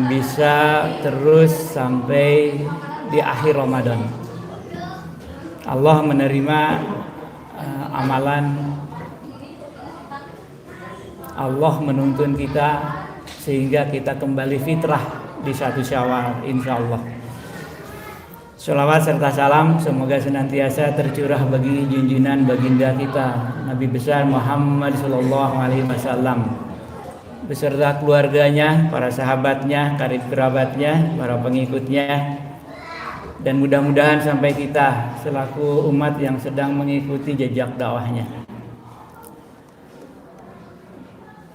bisa terus sampai di akhir Ramadan. Allah menerima amalan, Allah menuntun kita sehingga kita kembali fitrah di 1 Syawal, insya Allah. Sholawat serta salam semoga senantiasa tercurah bagi junjungan baginda kita Nabi besar Muhammad Sallallahu Alaihi Wasallam beserta keluarganya, para sahabatnya, karib kerabatnya, para pengikutnya, dan mudah-mudahan sampai kita selaku umat yang sedang mengikuti jejak dakwahnya.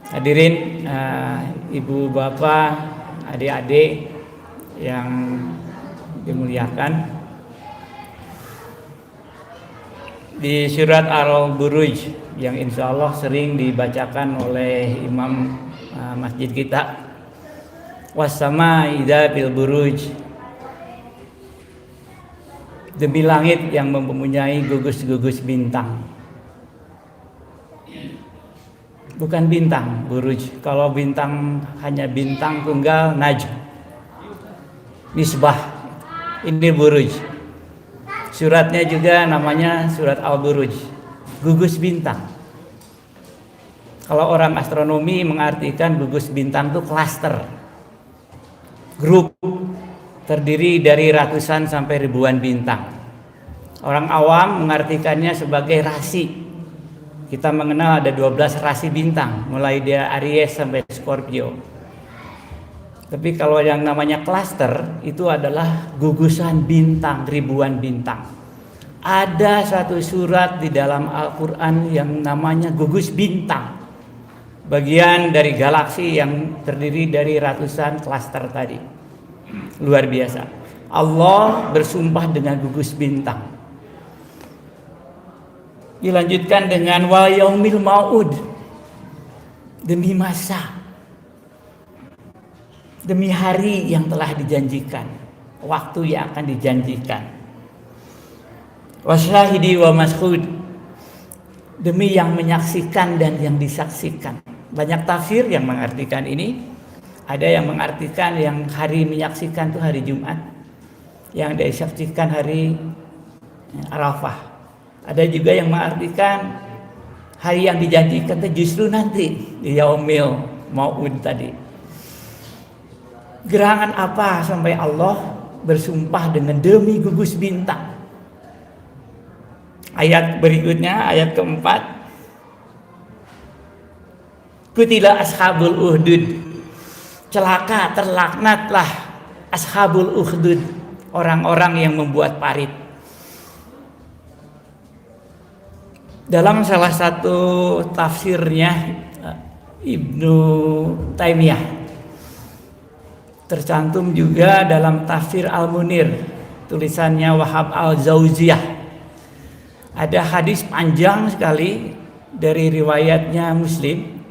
Hadirin, ibu bapak, adik-adik yang dimuliakan, di surat Al-Buruj yang insya Allah sering dibacakan oleh imam masjid kita, was-samaa'i dzatil buruj, demi langit yang mempunyai gugus-gugus bintang. Bukan bintang, buruj. Kalau bintang hanya bintang tunggal, najm, misbah. Ini buruj. Suratnya juga namanya surat Al-Buruj, gugus bintang. Kalau orang astronomi mengartikan gugus bintang itu klaster, grup terdiri dari ratusan sampai ribuan bintang. Orang awam mengartikannya sebagai rasi. Kita mengenal ada 12 rasi bintang, mulai dari Aries sampai Scorpio. Tapi kalau yang namanya klaster itu adalah gugusan bintang, ribuan bintang. Ada satu surat di dalam Al-Quran yang namanya gugus bintang, bagian dari galaksi yang terdiri dari ratusan klaster tadi. Luar biasa. Allah bersumpah dengan gugus bintang. Dilanjutkan dengan wa yaumil mau'ud, demi masa, demi hari yang telah dijanjikan, waktu yang akan dijanjikan. Wasyahidi wa mashhud, demi yang menyaksikan dan yang disaksikan. Banyak tafsir yang mengartikan ini. Ada yang mengartikan yang hari menyaksikan itu hari Jumat, yang disaksikan hari Arafah. Ada juga yang mengartikan hari yang dijanjikan itu justru nanti di yaumil mau'ud tadi. Gerangan apa sampai Allah bersumpah dengan demi gugus bintang? Ayat berikutnya, ayat keempat. Qutila ashabul uhdud, celaka, terlaknatlah ashabul uhdud, orang-orang yang membuat parit. Dalam salah satu tafsirnya Ibnu Taimiyah, tercantum juga dalam tafsir Al-Munir, tulisannya Wahab Al-Zauziyah. Ada hadis panjang sekali dari riwayatnya Muslim.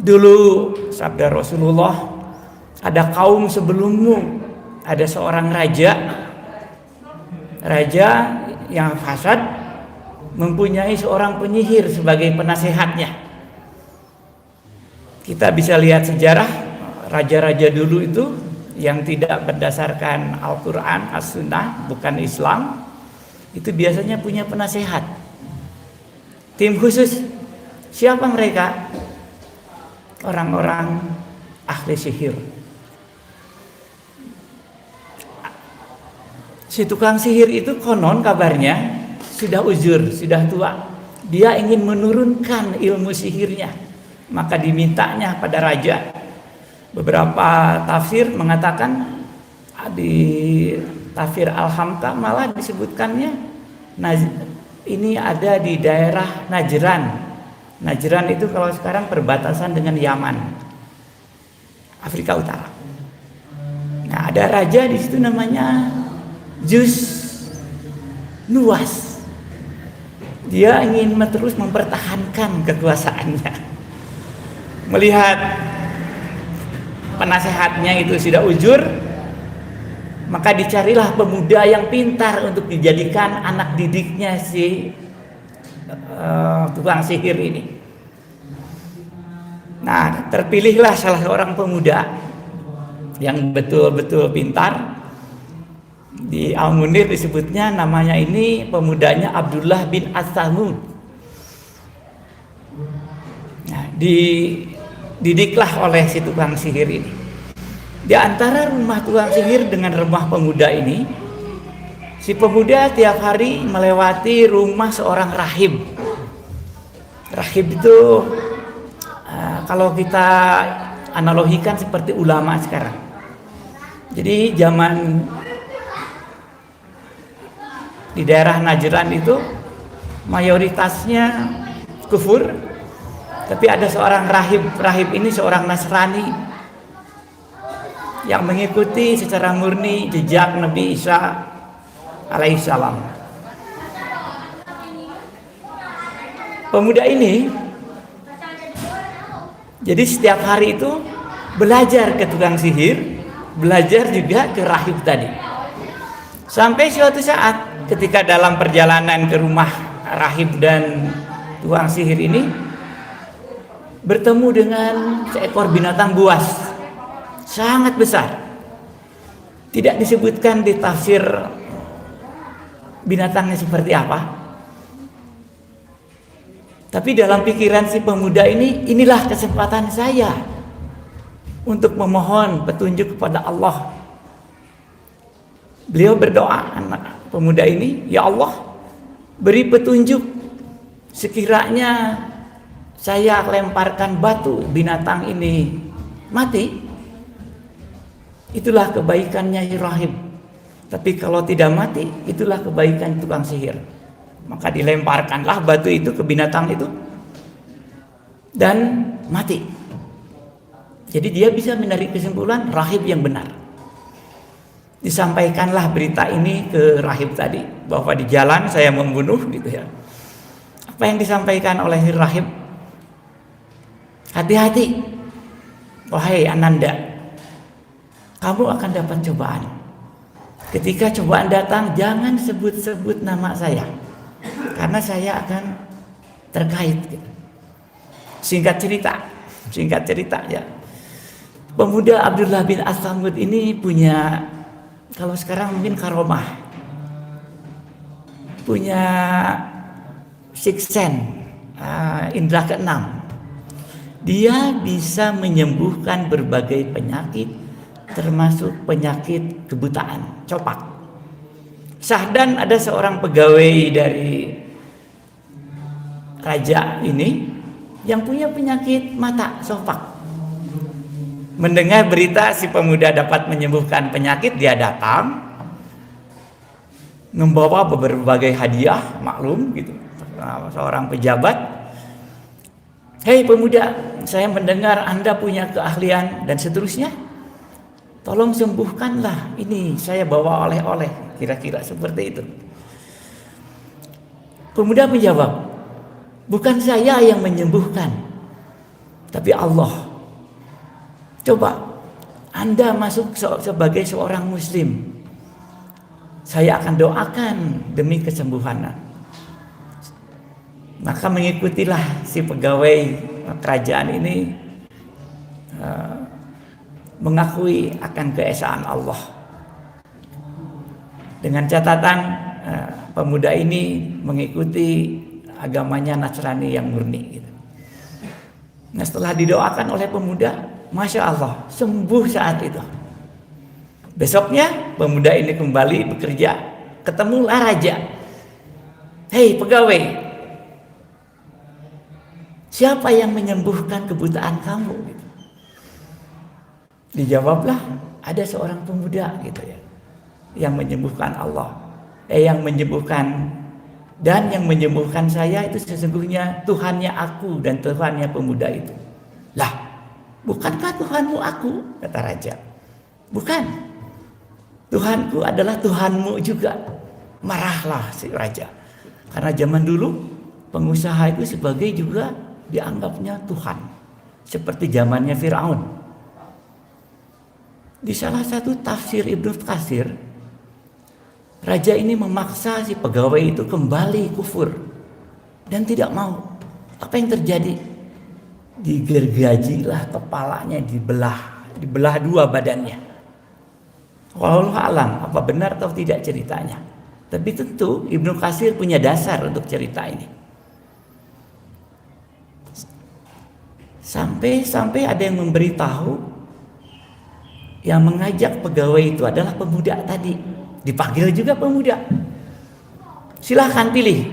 Dulu sabda Rasulullah, ada kaum sebelummu, ada seorang raja yang fasad, mempunyai seorang penyihir sebagai penasehatnya. Kita bisa lihat sejarah raja-raja dulu itu yang tidak berdasarkan Al-Quran, As-Sunnah, bukan Islam, itu biasanya punya penasehat, tim khusus. Siapa mereka? Orang-orang ahli sihir. Si tukang sihir itu konon kabarnya sudah uzur, sudah tua. Dia ingin menurunkan ilmu sihirnya, maka dimintanya pada raja. Beberapa tafsir mengatakan, di tafsir Al-Hamka malah disebutkannya ini ada di daerah Najran. Najran itu kalau sekarang perbatasan dengan Yaman, Afrika Utara. Nah, ada raja di situ namanya Jus Nuwas. Dia ingin terus mempertahankan kekuasaannya. Melihat penasehatnya itu sudah uzur, maka dicarilah pemuda yang pintar untuk dijadikan anak didiknya si tukang sihir ini. Nah, terpilihlah salah seorang pemuda yang betul-betul pintar. Di Al-Munir disebutnya namanya ini pemudanya Abdullah bin As-Samud. Nah, dididiklah oleh si tukang sihir ini. Di antara rumah tukang sihir dengan rumah pemuda ini, si pemuda tiap hari melewati rumah seorang rahib. Rahib itu kalau kita analogikan seperti ulama sekarang. Jadi zaman di daerah Najran itu mayoritasnya kufur, tapi ada seorang rahib. Rahib ini seorang Nasrani yang mengikuti secara murni jejak Nabi Isa alaihissalam. Pemuda ini jadi setiap hari itu belajar ke tukang sihir, belajar juga ke rahib tadi. Sampai suatu saat ketika dalam perjalanan ke rumah rahib dan tukang sihir ini bertemu dengan seekor binatang buas sangat besar. Tidak disebutkan di tafsir binatangnya seperti apa. Tapi dalam pikiran si pemuda ini, inilah kesempatan saya untuk memohon petunjuk kepada Allah. Beliau berdoa, anak pemuda ini, ya Allah, beri petunjuk. Sekiranya saya lemparkan batu, binatang ini mati, itulah kebaikannya rahib. Tapi kalau tidak mati, itulah kebaikan tukang sihir. Maka dilemparkanlah batu itu ke binatang itu dan mati. Jadi dia bisa menarik kesimpulan rahib yang benar. Disampaikanlah berita ini ke rahib tadi, bahwa di jalan saya membunuh gitu ya. Apa yang disampaikan oleh rahib? Hati-hati, wahai Ananda, kamu akan dapat cobaan. Ketika cobaan datang, jangan sebut-sebut nama saya, karena saya akan terkait. Singkat cerita ya. Pemuda Abdullah bin As-Samud ini punya, kalau sekarang mungkin karomah, punya sixth sense, indera keenam. Dia bisa menyembuhkan berbagai penyakit, termasuk penyakit kebutaan, copak. Sahdan ada seorang pegawai dari raja ini yang punya penyakit mata, copak. Mendengar berita si pemuda dapat menyembuhkan penyakit, dia datang membawa berbagai hadiah, maklum gitu, seorang pejabat. Hei pemuda, saya mendengar Anda punya keahlian dan seterusnya. Tolong sembuhkanlah ini, saya bawa oleh-oleh. Kira-kira seperti itu. Pemuda menjawab, bukan saya yang menyembuhkan, tapi Allah. Coba Anda masuk sebagai seorang muslim, saya akan doakan demi kesembuhan. Maka mengikutilah si pegawai kerajaan ini, mengakui akan keesaan Allah. Dengan catatan pemuda ini mengikuti agamanya Nasrani yang murni. Nah, setelah didoakan oleh pemuda, Masya Allah, sembuh saat itu. Besoknya pemuda ini kembali bekerja, ketemulah raja. Hei pegawai, siapa yang menyembuhkan kebutaan kamu? Dijawablah, ada seorang pemuda gitu ya, yang menyembuhkan Allah, yang menyembuhkan, dan yang menyembuhkan saya itu sesungguhnya Tuhannya aku dan Tuhannya pemuda itu. Lah, bukankah Tuhanmu aku? Kata raja. Bukan, Tuhanku adalah Tuhanmu juga. Marahlah si raja, karena zaman dulu pengusaha itu sebagai juga dianggapnya Tuhan, seperti zamannya Firaun. Di salah satu tafsir Ibnu Katsir, raja ini memaksa si pegawai itu kembali kufur dan tidak mau. Apa yang terjadi? Digergajilah kepalanya, dibelah dua badannya. Wallahu alam apa benar atau tidak ceritanya. Tapi tentu Ibnu Katsir punya dasar untuk cerita ini. Sampai ada yang memberitahu yang mengajak pegawai itu adalah pemuda tadi. Dipanggil juga pemuda. Silahkan pilih,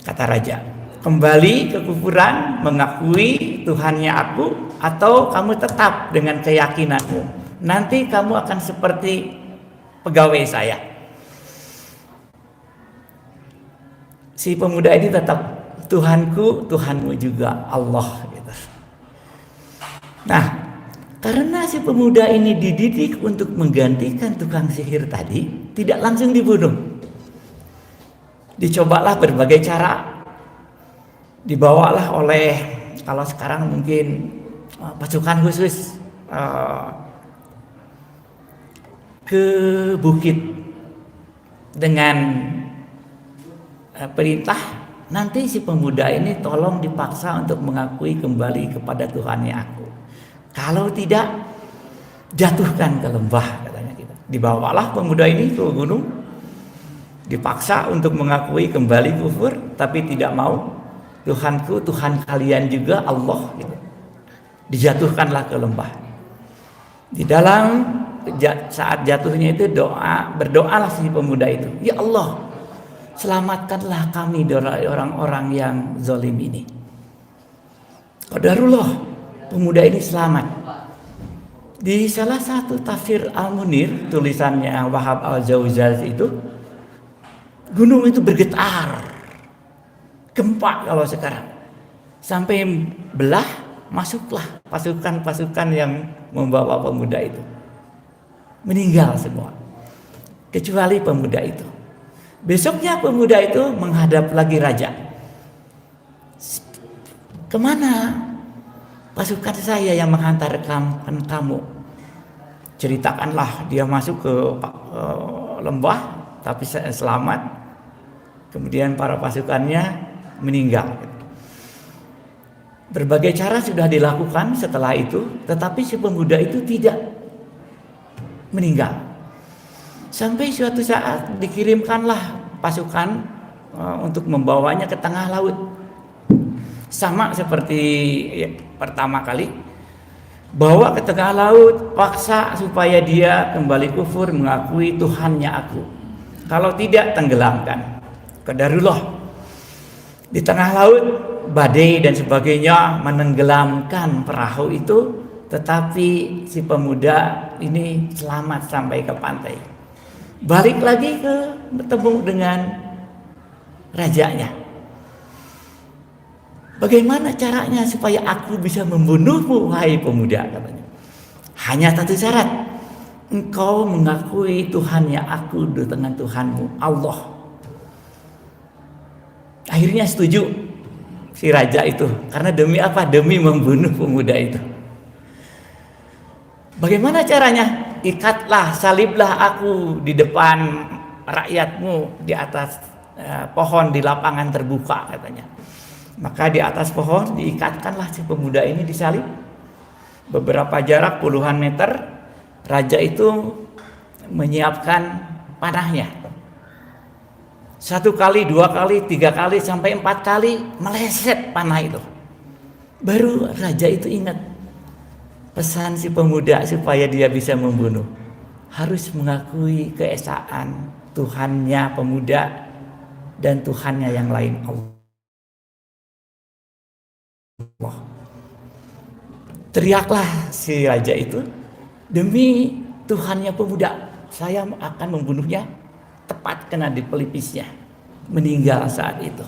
kata raja. Kembali ke kufuran, mengakui Tuhannya aku, atau kamu tetap dengan keyakinanmu. Nanti kamu akan seperti pegawai saya. Si pemuda ini tetap, Tuhanku, Tuhanmu juga, Allah. Gitu. Nah, karena si pemuda ini dididik untuk menggantikan tukang sihir tadi, tidak langsung dibunuh. Dicobalah berbagai cara. Dibawalah oleh, kalau sekarang mungkin pasukan khusus ke bukit dengan perintah, nanti si pemuda ini tolong dipaksa untuk mengakui kembali kepada Tuhannya aku. Kalau tidak, jatuhkan ke lembah, katanya gitu. Dibawalah pemuda ini ke gunung, dipaksa untuk mengakui kembali kufur, tapi tidak mau. Tuhanku, Tuhan kalian juga Allah. Gitu. Dijatuhkanlah ke lembah. Di dalam saat jatuhnya itu berdoalah si pemuda itu, ya Allah, selamatkanlah kami dari orang-orang yang zalim ini. Qadarullah, pemuda ini selamat. Di salah satu tafsir Al-Munir, tulisannya Wahab Al-Jauzaz itu, gunung itu bergetar. Gempa kalau sekarang. Sampai belah, masuklah pasukan-pasukan yang membawa pemuda itu. Meninggal semua. Kecuali pemuda itu. Besoknya pemuda itu menghadap lagi raja. Kemana pasukan saya yang menghantarkan kamu? Ceritakanlah, dia masuk ke lembah tapi selamat. Kemudian para pasukannya meninggal. Berbagai cara sudah dilakukan setelah itu, tetapi si pemuda itu tidak meninggal. Sampai suatu saat dikirimkanlah pasukan untuk membawanya ke tengah laut. Sama seperti pertama kali, bawa ke tengah laut, paksa supaya dia kembali kufur, mengakui Tuhannya aku. Kalau tidak, tenggelamkan. Qadarullah. Di tengah laut, badai dan sebagainya menenggelamkan perahu itu, tetapi si pemuda ini selamat sampai ke pantai. Balik lagi bertemu dengan rajanya. Bagaimana caranya supaya aku bisa membunuhmu, wahai pemuda, katanya. Hanya satu syarat, engkau mengakui Tuhannya aku dengan Tuhanmu, Allah. Akhirnya setuju si raja itu. Karena demi apa? Demi membunuh pemuda itu. Bagaimana caranya? Ikatlah, saliblah aku di depan rakyatmu di atas pohon di lapangan terbuka, katanya. Maka di atas pohon diikatkanlah si pemuda ini, disalib. Beberapa jarak puluhan meter, raja itu menyiapkan panahnya. 1 kali, 2 kali, 3 kali, sampai 4 kali meleset panah itu. Baru raja itu ingat pesan si pemuda supaya dia bisa membunuh. Harus mengakui keesaan Tuhannya pemuda dan Tuhannya yang lain, Allah. Teriaklah si raja itu, demi Tuhannya pemuda, saya akan membunuhnya. Tepat kena di pelipisnya, meninggal saat itu.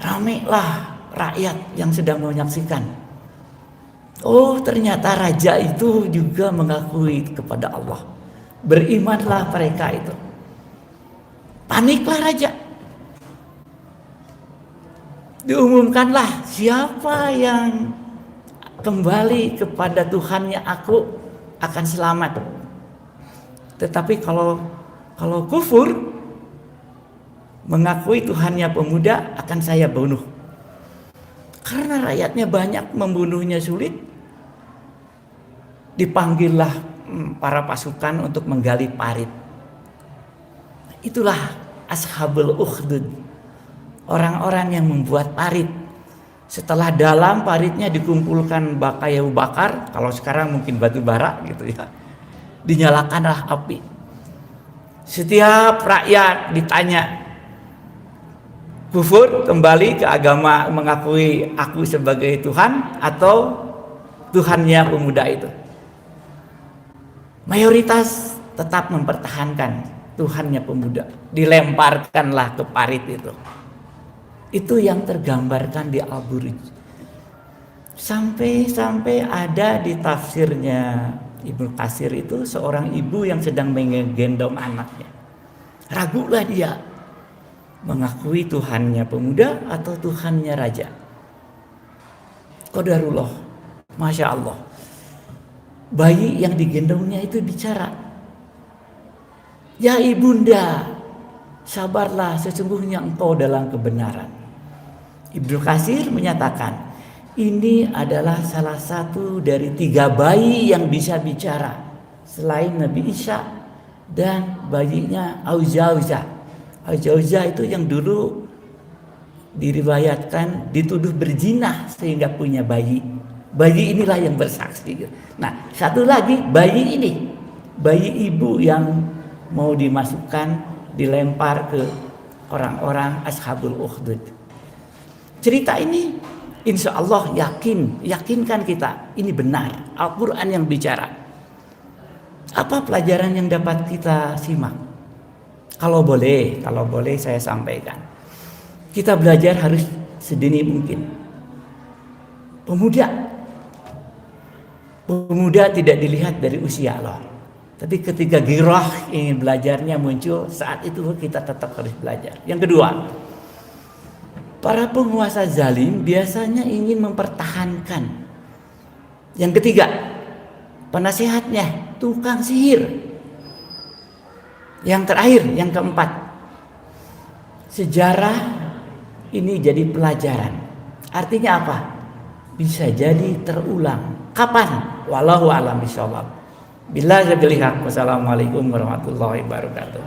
Ramailah rakyat yang sedang menyaksikan. Oh, ternyata raja itu juga mengakui kepada Allah. Berimanlah mereka itu. Paniklah raja. Diumumkanlah, siapa yang kembali kepada Tuhannya aku akan selamat. Tetapi kalau kufur, mengakui Tuhannya pemuda, akan saya bunuh. Karena rakyatnya banyak, membunuhnya sulit. Dipanggillah para pasukan untuk menggali parit. Itulah ashabul ukhdud, orang-orang yang membuat parit. Setelah dalam paritnya dikumpulkan kayu bakar, kalau sekarang mungkin batu bara gitu ya, dinyalakanlah api. Setiap rakyat ditanya, kufur kembali ke agama mengakui aku sebagai Tuhan atau Tuhannya pemuda itu. Mayoritas tetap mempertahankan Tuhannya pemuda. Dilemparkanlah ke parit itu. Itu yang tergambarkan di Al-Buruj. Sampai ada di tafsirnya Ibnu Katsir itu seorang ibu yang sedang menggendong anaknya. Ragulah dia mengakui Tuhannya pemuda atau Tuhannya raja. Qadarullah, Masya Allah. Bayi yang digendongnya itu bicara. Ya ibunda, sabarlah, sesungguhnya engkau dalam kebenaran. Ibnu Katsir menyatakan, ini adalah salah satu dari 3 bayi yang bisa bicara selain Nabi Isa dan bayinya Auzauza. Auzauza itu yang dulu diriwayatkan dituduh berzina sehingga punya bayi. Bayi inilah yang bersaksi. Nah, satu lagi bayi ini, bayi ibu yang mau dimasukkan, dilempar ke orang-orang ashabul ukhdud. Cerita ini insya Allah yakinkan kita ini benar, Al-Quran yang bicara. Apa pelajaran yang dapat kita simak? Kalau boleh saya sampaikan, kita belajar harus sedini mungkin. Pemuda tidak dilihat dari usia loh. Tapi ketika girah ingin belajarnya muncul, saat itu kita tetap harus belajar. Yang kedua, para penguasa zalim biasanya ingin mempertahankan. Yang ketiga, penasehatnya tukang sihir. Yang terakhir, yang keempat, sejarah ini jadi pelajaran. Artinya apa? Bisa jadi terulang. Kapan? Wallahu a'lam bishawab. Wassalamualaikum warahmatullahi wabarakatuh.